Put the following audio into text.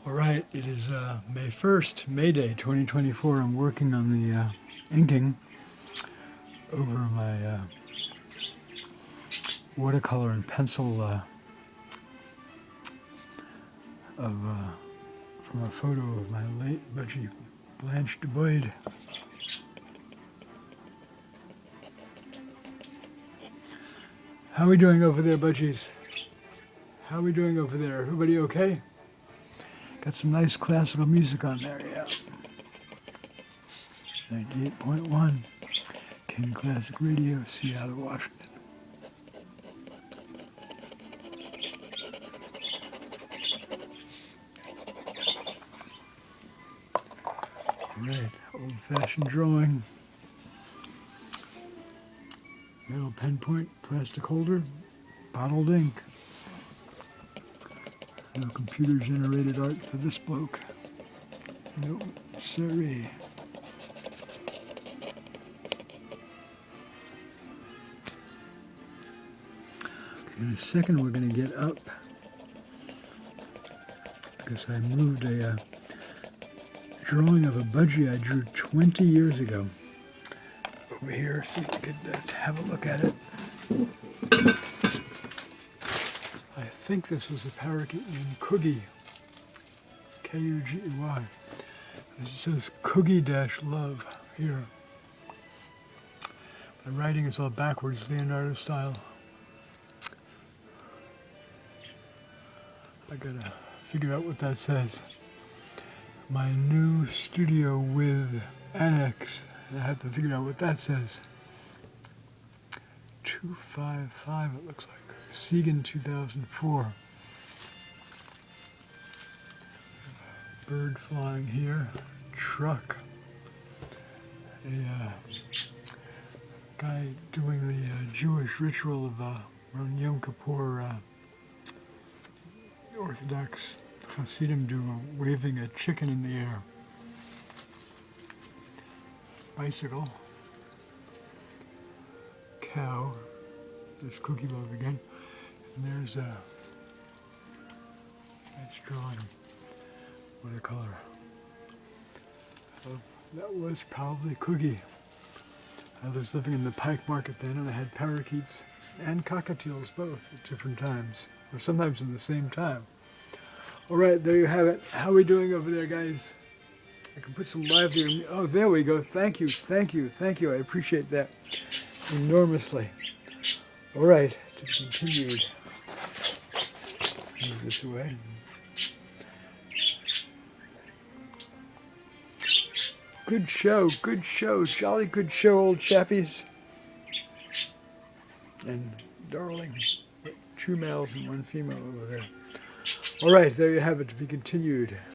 All right, it is May 1st, May Day 2024. I'm working on the inking over my watercolor and pencil from a photo of my late budgie BlancheDuBoid. How are we doing over there, budgies? How are we doing over there? Everybody okay? Got some nice classical music on there, yeah. 98.1, King Classic Radio, Seattle, Washington. Right, old-fashioned drawing. Metal pen point, plastic holder, bottled ink. No computer-generated art for this bloke. No, sorry. In a second, we're going to get up because I moved a drawing of a budgie I drew 20 years ago over here so you could have a look at it. I think this was a parakeet named Coogie, K-U-G-E-Y. This says Coogie-Love here. My writing is all backwards, Leonardo style. I gotta figure out what that says. My new studio with annex. I have to figure out what that says. 255 it looks like. Segan 2004. Bird flying here. Truck. A guy doing the Jewish ritual of around Yom Kippur. Orthodox Hasidim do, waving a chicken in the air. Bicycle. Cow. There's Cookie Love again. And there's a nice drawing, watercolor. That was probably Coogie. I was living in the Pike Market then, and I had parakeets and cockatiels both at different times, or sometimes in the same time. All right, there you have it. How are we doing over there, guys? I can put some livelier. Oh, there we go. Thank you, thank you, thank you. I appreciate that enormously. All right, to be continued. Move this away. Good show, jolly good show, old chappies. And darling, 2 males and 1 female over there. All right, there you have it, to be continued.